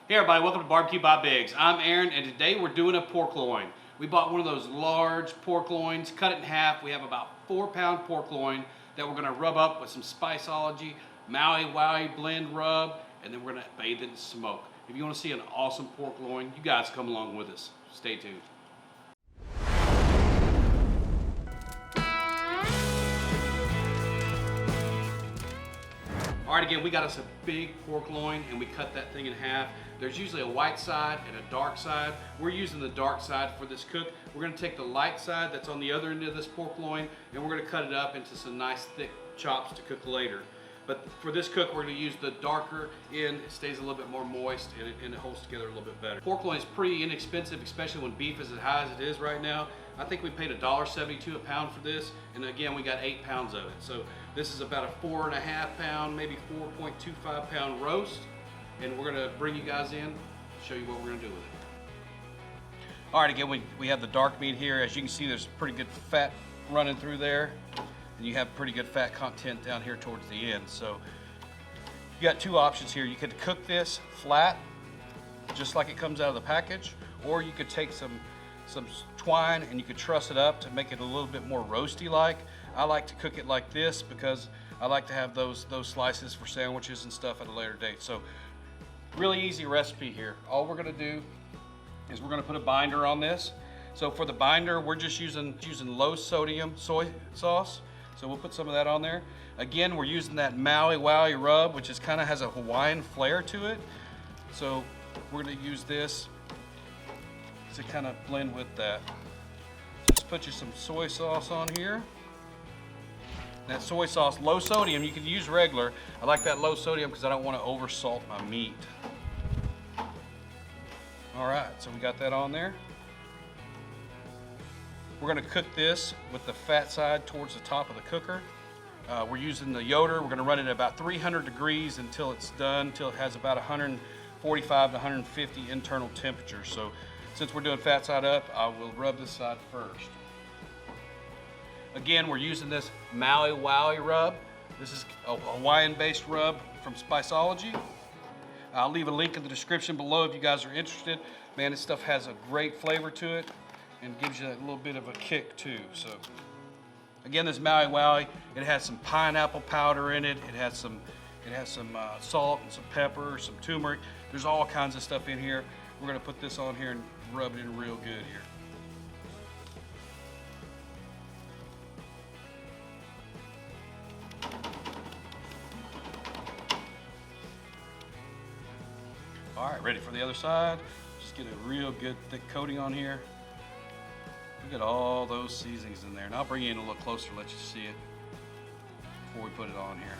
Hey everybody, welcome to Barbecue by Biggs. I'm Aaron and today we're doing a pork loin. We bought one of those large pork loins, cut it in half. We have about 4-pound pork loin that we're gonna rub up with some Spiceology Maui Wowee blend rub, and then we're gonna bathe it in smoke. If you wanna see an awesome pork loin, you guys come along with us. Stay tuned. All right, again, we got us a big pork loin and we cut that thing in half. There's usually a white side and a dark side. We're using the dark side for this cook. We're gonna take the light side that's on the other end of this pork loin and we're gonna cut it up into some nice thick chops to cook later. But for this cook, we're gonna use the darker end. It stays a little bit more moist and it holds together a little bit better. Pork loin is pretty inexpensive, especially when beef is as high as it is right now. I think we paid $1.72 a pound for this, and again, we got 8 pounds of it. So this is about a 4.5 pound, maybe 4.25 pound roast, and we're gonna bring you guys in, show you what we're gonna do with it. All right, again, we have the dark meat here. As you can see, there's pretty good fat running through there, and you have pretty good fat content down here towards the end. So you got two options here. You could cook this flat, just like it comes out of the package, or you could take some twine and you could truss it up to make it a little bit more roasty like. I like to cook it like this because I like to have those slices for sandwiches and stuff at a later date. So really easy recipe here. All we're gonna do is we're gonna put a binder on this. So for the binder, we're just using low sodium soy sauce. So we'll put some of that on there. Again, we're using that Maui Wow Rub, which is kind of has a Hawaiian flair to it. So we're gonna use this to kind of blend with that. Just put you some soy sauce on here. That soy sauce, low sodium, you can use regular. I like that low sodium because I don't want to over salt my meat. All right, so we got that on there. We're gonna cook this with the fat side towards the top of the cooker. We're using the Yoder. We're gonna run it at about 300 degrees until it's done, until it has about 145 to 150 internal temperature. So since we're doing fat side up, I will rub this side first. Again, we're using this Maui Wowee Rub. This is a Hawaiian-based rub from Spiceology. I'll leave a link in the description below if you guys are interested. Man, this stuff has a great flavor to it and gives you a little bit of a kick too. So, again, this Maui Wowee, it has some pineapple powder in it. It has some salt and some pepper, some turmeric. There's all kinds of stuff in here. We're gonna put this on here and rub it in real good here. All right, ready for the other side. Just get a real good thick coating on here. Look at all those seasonings in there. And I'll bring you in a little closer, let you see it before we put it on here.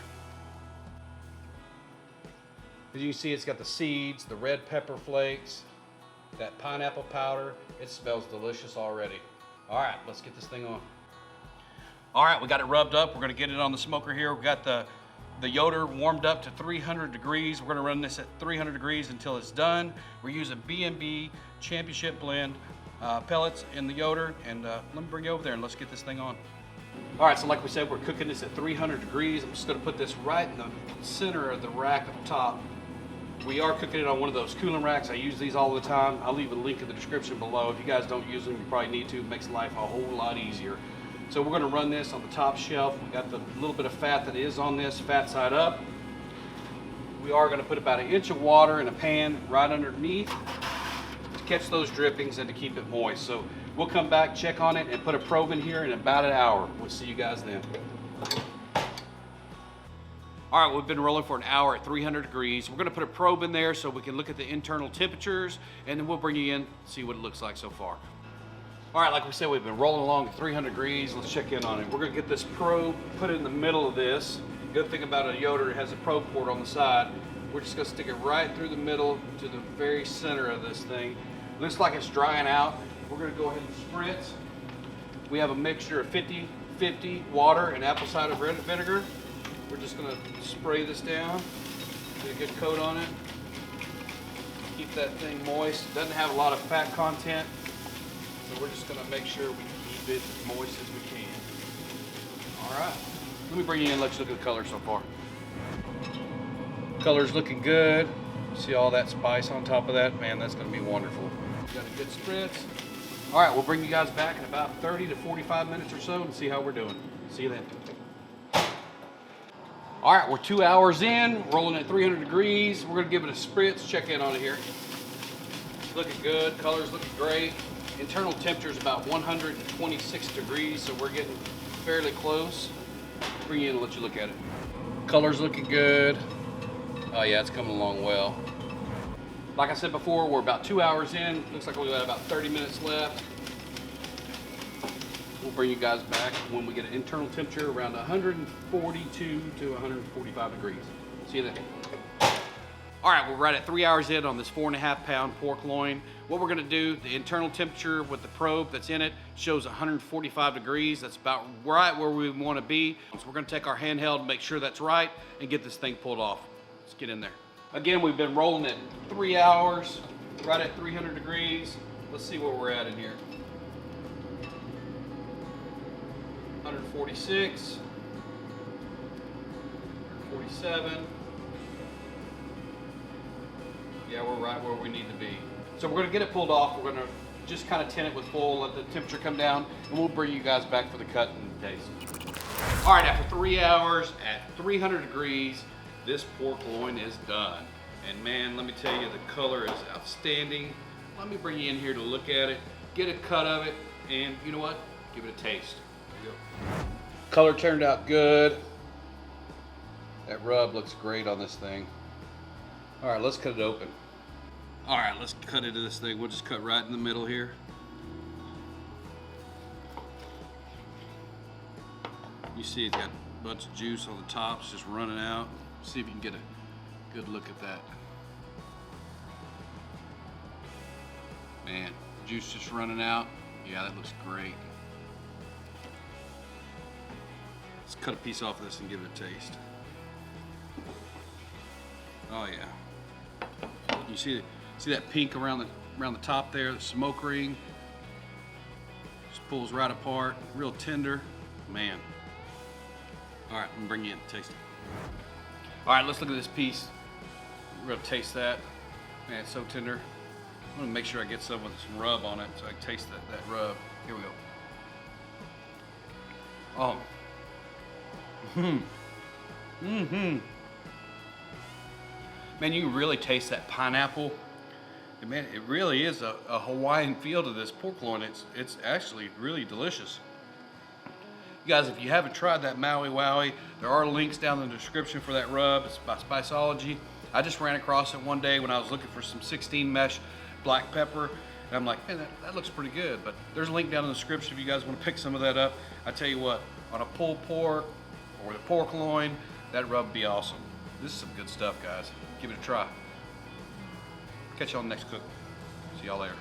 As you can see, it's got the seeds, the red pepper flakes, that pineapple powder. It smells delicious already. All right, let's get this thing on. All right, we got it rubbed up. We're gonna get it on the smoker here. We've got the Yoder warmed up to 300 degrees. We're gonna run this at 300 degrees until it's done. We're using B&B Championship Blend pellets in the Yoder, and let me bring you over there and let's get this thing on. All right, so like we said, we're cooking this at 300 degrees. I'm just gonna put this right in the center of the rack up top. We are cooking it on one of those cooling racks. I use these all the time. I'll leave a link in the description below. If you guys don't use them, you probably need to. It makes life a whole lot easier. So we're gonna run this on the top shelf. We got the little bit of fat that is on this, fat side up. We are gonna put about 1 inch of water in a pan right underneath to catch those drippings and to keep it moist. So we'll come back, check on it, and put a probe in here in about an hour. We'll see you guys then. All right, we've been rolling for an hour at 300 degrees. We're gonna put a probe in there so we can look at the internal temperatures, and then we'll bring you in, see what it looks like so far. All right, like we said, we've been rolling along at 300 degrees. Let's check in on it. We're gonna get this probe, put it in the middle of this. Good thing about a Yoder, it has a probe port on the side. We're just gonna stick it right through the middle to the very center of this thing. Looks like it's drying out. We're gonna go ahead and spritz. We have a mixture of 50-50 water and apple cider vinegar. We're just gonna spray this down, get a good coat on it. Keep that thing moist. It doesn't have a lot of fat content, so we're just gonna make sure we keep it as moist as we can. All right, let me bring you in and let you look at the color so far. Color's looking good. See all that spice on top of that? Man, that's gonna be wonderful. Got a good spritz. All right, we'll bring you guys back in about 30 to 45 minutes or so and see how we're doing. See you then. All right, we're 2 hours in, rolling at 300 degrees. We're gonna give it a spritz, check in on it here. It's looking good, color's looking great. Internal temperature is about 126 degrees, so we're getting fairly close. Bring you in and let you look at it. Color's looking good. Oh yeah, it's coming along well. Like I said before, we're about 2 hours in. Looks like we've got about 30 minutes left. We'll bring you guys back when we get an internal temperature around 142 to 145 degrees. See you then. All right, we're right at 3 hours in on this 4.5 pound pork loin. What we're gonna do, the internal temperature with the probe that's in it shows 145 degrees. That's about right where we wanna be. So we're gonna take our handheld and make sure that's right and get this thing pulled off. Let's get in there. Again, we've been rolling at 3 hours, right at 300 degrees. Let's see where we're at in here. 146, 147. Yeah, we're right where we need to be. So we're gonna get it pulled off. We're gonna just kind of tin it with foil, let the temperature come down, and we'll bring you guys back for the cut and taste. All right, after 3 hours at 300 degrees, this pork loin is done. And man, let me tell you, the color is outstanding. Let me bring you in here to look at it, get a cut of it, and you know what? Give it a taste. Here we go. Color turned out good. That rub looks great on this thing. All right, let's cut it open. All right, let's cut into this thing. We'll just cut right in the middle here. You see it's got a bunch of juice on the top, it's just running out. See if you can get a good look at that. Man, juice just running out. Yeah, that looks great. Let's cut a piece off of this and give it a taste. Oh yeah. You see that pink around the top there, the smoke ring? Just pulls right apart, real tender. Man. All right, I'm gonna bring you in, taste it. All right, let's look at this piece. We're gonna taste that. Man, it's so tender. I'm gonna make sure I get some with some rub on it so I can taste that rub. Here we go. Oh. Man, you can really taste that pineapple. And man, it really is a Hawaiian feel to this pork loin. It's actually really delicious. You guys, if you haven't tried that Maui Wowee, there are links down in the description for that rub. It's by Spiceology. I just ran across it one day when I was looking for some 16 mesh black pepper. And I'm like, man, that looks pretty good. But there's a link down in the description if you guys want to pick some of that up. I tell you what, on a pulled pork or the pork loin, that rub would be awesome. This is some good stuff, guys. Give it a try. Catch you on the next cook. See y'all later.